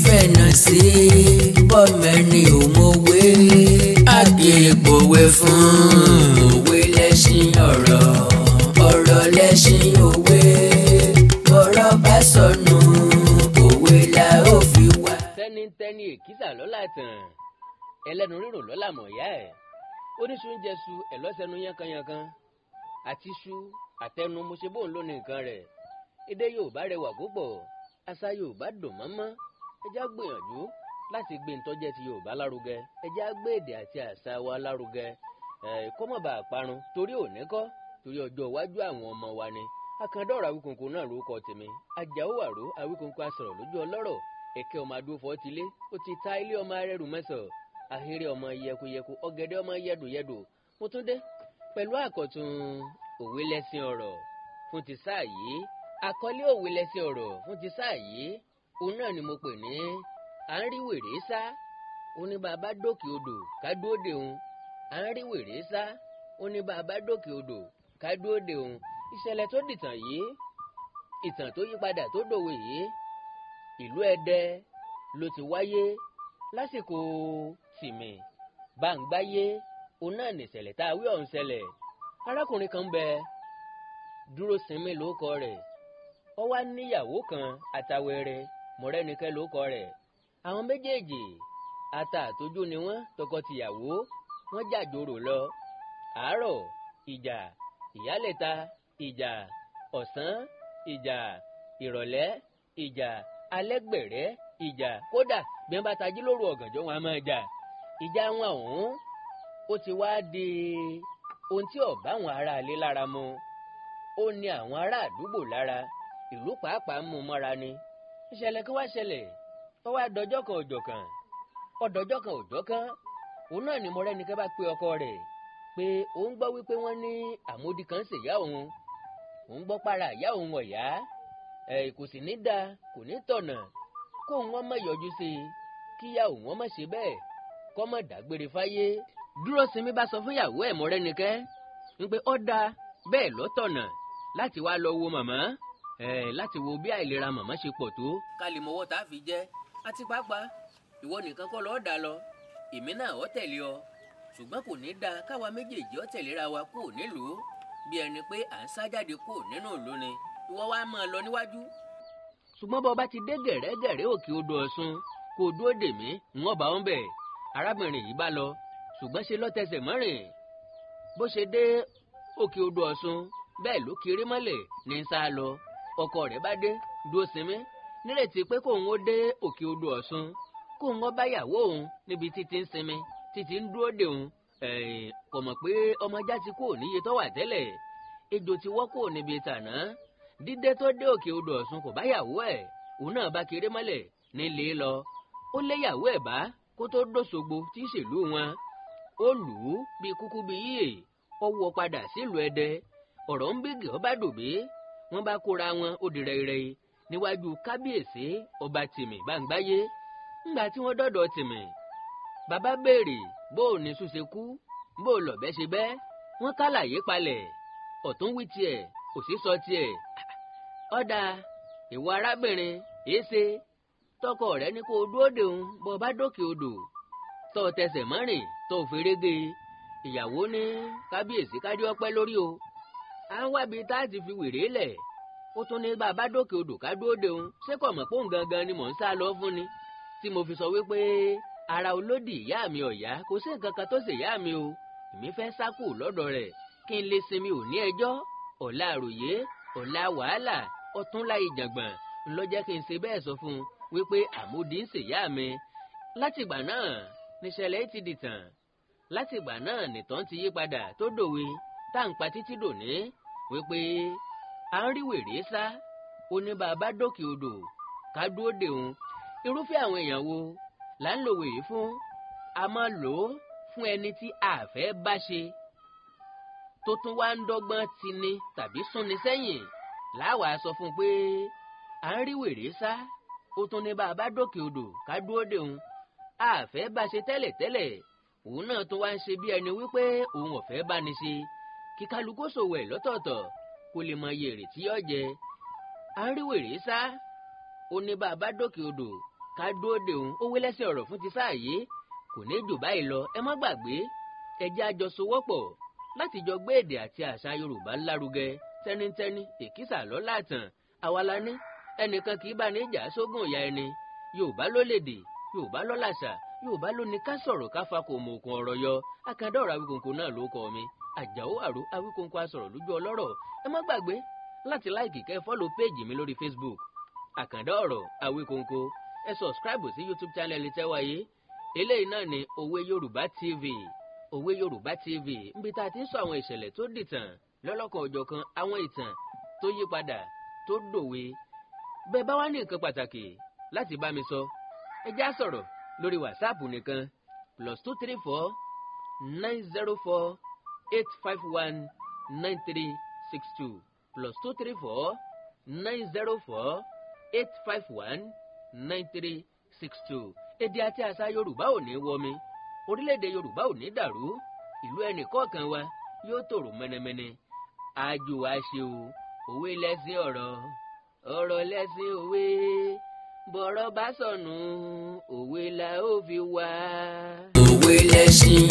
fẹ́nà sí bọ́mẹ́ni òmòwe àgbègbòwe fún òwe lẹ́ṣin ọ̀rọ̀ ọ̀rọ̀ lẹ́ṣin òwe bọ́rọ̀ bá sọnù òwe la ó fi wá. tẹ́nitẹ́ni èkìtà lọ́la tàn ẹlẹ́nu rírò lọ́la mọ̀ọ́yá ẹ̀ oníṣu ń jẹ su ẹ̀ lọ́sẹ̀nu yánkanyànkan àti su àtẹnu mo ṣe bóun lónìí nǹkan rẹ̀ èdè Yorùbá rẹwà púpọ̀ àṣà Yorùbá dùn mọ́mọ́ ẹjá gbìyànjú láti gbé ntọ́jẹ́ ti Yorùbá lárugẹ ẹjá gbé èdè àti àṣà wa lárugẹ kó má bàa parun torí òní kọ́ torí ọjọ́ iwájú àwọn ọmọ wa ni Akandọ̀rọ̀ Awíkonko náà lórúkọ tèmi Àjàó Wàró Awíkonko asọ̀rọ̀ lójú ọlọ́rọ̀ ẹ̀kẹ́ ọmọ adófọ́ tilé ó ti ta ilé ọmọ arẹ́rù mẹ́sàn ahéré ọmọ yẹkuyẹku ọ̀gẹ̀dẹ̀ ọmọ yẹdùyẹdù mo tún dé pẹ̀lú àkọ́tún òwe lẹ́sìn ọ̀rọ̀ fún ti sáà yìí àkọlé òwe lẹ́sìn ọ̀rọ̀ fún ti sáà yìí òun náà ni mo pè ní à ń rí wèrè sá ó ní bàbá dókè odò ká dúró de òun à ń rí wèrè sá ó ní bàbá dókè odò ká dúró de òun ìṣẹ̀lẹ̀ tó dìtàn yìí ìtàn tó yípadà tó dòwe yìí ìlú Ẹdẹ ló ti wáyé lásìkò Tìmì Báńgbáyé òun náà nìṣẹ̀lẹ̀ tá a wí ọ̀hún ṣẹlẹ̀ arákùnrin kan bẹ Dúróṣinmí lórúkọ rẹ̀ ó wá níyàwó kan Àtàwẹ̀rẹ̀ Mọ̀rẹ́nikẹ́ lórúkọ rẹ̀ àwọn méjèèjì ata àtójú ni wọ́n tọkọtìyàwó wọ́n jàjòrò lọ àárọ̀ ìjà ìyálẹ̀ta ìjà ọ̀sán ìjà ìrọ̀lẹ́ ìjà alẹ́gbẹ̀rẹ́ ìjà kódà bí wọ́n bá tají lóru ọ̀gànjọ́ wọn a máa jà ìjà wọn ọ̀hún ó ti wá di ohun tí ó bá àwọn ará ilé lára mu ó ní àwọn ará àdúgbò lára ìlú pàápàá mú mọ́ra ni ìṣẹ̀lẹ̀ kan wá ṣẹlẹ̀ ó wá dọjọ́ kan òjò kan ọdọjọ́ kan òjò kan òun náà ni Mọ̀rẹ́nikẹ́ bá pe ọkọ rẹ̀ pé òun gbọ́ wípé wọ́n ní àmódi kan ṣèyá òun gbọ́ para ìyá òun ọ̀yá kò sì ní dáa kò ní tọ̀nà kó wọn má yọjú sí i kíyà òun má ṣe bẹ́ẹ̀ kó má dágbére fáyé Dúróṣinmí bá sọ fún ìyàwó ẹ̀ Mọ̀rẹ́nikẹ́ wípé ó dáa bẹ́ẹ̀ ló tọ̀nà láti wá lọ wo màmá láti wo bí àìlera màmá ṣe pọ̀ tó ká lè mọwọ́ tá a fi jẹ́ àti pàápàá ìwọ nìkan kọ́ lọ́ọ́ dà lọ èmi náà ó tẹ̀lé ọ ṣùgbọ́n kò ní dáa káwa méjèèjì ó tẹ̀léra wa kúrò nílùú bí ẹni pé à ń sá jáde kúrò nínú ìlú ni ìwọ wá máa lọ níwájú. ṣùgbọ́n bọ́ bá ti dé gẹ̀rẹ́gẹ̀rẹ́ òkè odò Ọ̀ṣun kó o dúró dè mí ń wọ́n bá wọn bẹ̀ arábìnrin yìí bá lọ ṣùgbọ́n ṣe lọ́tẹsẹ̀ mọ́rìn bó ṣe dé òkè odò Ọ̀ṣun bẹ́ẹ̀ ló kiri mọ́lẹ̀ ní sá lọ ọkọ rẹ̀ bá dé Dúróṣinmí nírètí pé kóun ó dé òkè odò Ọ̀ṣun kóun ó bá yàwó òun níbi títí ń sinmi títí ń dúró dè òun kò mọ̀ pé ọmọjá ti kúrò níye tó wà tẹ́lẹ̀ ejò ti wọ́ kúrò níbi tàná dídé tó dé òkè odò Ọ̀ṣun kò bá yàwó ẹ̀ òun náà bá kiri mọ́lẹ̀ nílé lọ ó lé yàwó ẹ̀ bá kó tó dóṣogbo tí í ṣèlú wọn ó lù ú bíi kúkú bíi yíyè ó wọ padà sílùú Ẹdẹ ọ̀rọ̀ ń bígì ọba dòbí wọ́n bá kóra wọn ó di rẹ̀rẹ̀ níwájú kábíyèsí ọba Tìmì Báńgbáyé ńgbà tí wọ́n dọ́dọ̀ Tìmì bàbá béèrè bó o ní ṣùṣe kú bó o lọ̀bẹ ṣe bẹ́ wọ́n kálàyé palẹ̀ ọ̀tún wí tiẹ̀ òsì sọ tiẹ̀ ọ̀dà ìwọ arábìnrin èéṣe tọkọ rẹ ní kó o dúró de òun bó o bá dókè odò tó o tẹsẹ̀ mọ́rìn tó o ferege ìyàwó ní kábíyèsí kádé ọpẹ́ lórí o à ń wábi tá a ti fi wèrè lẹ̀ ó tún ní bàbá dókè odò ká dúró de òun ṣé kò mọ̀ pé òun gangan ni mò ń sá lọ fún ni tí mo fi sọ wípé ara olódì ìyá mi ọ̀yá kò sí nǹkan kan tó ṣe ìyá mi o èmi fẹ́ sá kù lọ́dọ̀ rẹ̀ kí n lè sinmi òní ẹjọ́ ọ̀la àròyé ọ̀la wàhálà ọ̀túnla ìjàngbọ̀n ńlọ́jẹ́ kí n ṣe bẹ́ẹ̀ sọ fún un wípé àmódi ń ṣèyá mi látìgbà náà níṣẹ̀lẹ̀ ti dìtàn látìgbà náà nìtàn ti yí padà tó dòwe tá à ń pa títí dòní wípé à ń rí wèrè sá ó ní bàbá dókè odò ká dúró dè òun irúfẹ́ àwọn èèyàn wo là ń lo wèrè fún a máa lò ó fún ẹni tí a fẹ́ bá ṣe tó tún wá ń dọ́gbọ́n tini tàbí súnni sẹ́yìn láwàá sọ fún un pé à ń rí wèrè sá ó tún ní bàbá dókè odò ká dúró dè òun a fẹ́ bá ṣe tẹ́lẹ̀tẹ́lẹ̀ òun náà tún wá ń ṣe bí ẹni wípé òun ò fẹ́ bá ní ṣe kí kálukú ṣòwò ẹ̀ lọ́tọ̀ọ̀tọ̀ kó lè mọ iye èrè tí yóò jẹ à ń rí wèrè sá ó ní bàbá dókè odò ká dúró de òun ó wé lẹ́sẹ̀ ọ̀rọ̀ fún ti sáà yìí kò ní jù báyìí lọ. Ẹ má gbàgbé ẹ jẹ́ a jọ sowọ́pọ̀ láti jọ gbé èdè àti àṣà Yorùbá lárugẹ. Tẹ́nítẹ́ní èkísà lọ́la tàn àwa la ní ẹnìkan kì í bá ní ìjà sógun ìyá ẹni. Yorùbá ló lédè, Yorùbá ló làṣà, Yorùbá ló ní ká sọ̀rọ̀ ká fa kò mọ òkun ọ̀rọ̀ yọ. Àkàndá ọ̀rọ̀ Awíkonko náà ló kọ mi. Àjàó Àrò Awíkonko asọ̀rọ̀ lójú ọlọ́rọ̀. Ẹ má gbàgbé láti láìkì kẹ́ fọ́lọ̀ péèjì mi lórí Facebook Àkàndá ọ̀rọ̀ Awíkonko. Ẹ sọ̀scribe sí YouTube channel tẹ́wáyé. Eléyìí náà ni Òwe Yorùbá TV. Òwe Yorùbá TV níbi tá a ti ń sọ àwọn ìṣẹ̀lẹ̀ tó dìtàn lọ́lọ́kan òjọ̀kan, àwọn ìtàn tó yí padà tó dòwe. Bẹ́ẹ̀ bá wá ní nǹkan pàtàkì láti bá mi sọ ẹ já sọ̀rọ̀ lórí WhatsApp nìkan +234 904 851 9362 +234 904 851 9362. Èdè àti àṣà Yorùbá ò ní wọmi, orílẹ̀-èdè Yorùbá ò ní dàrú, ìlú ẹnì kọ̀ọ̀kan wa yóò tòrò mẹ́nẹ́mẹ́nẹ́. Àjò wa ṣe o, òwe lẹ́sìn ọ̀rọ̀, ọ̀rọ̀ lẹ́sìn òwe, bọ̀rọ̀ bá sọnù òwe la ó fi wá. Òwe lẹ́sìn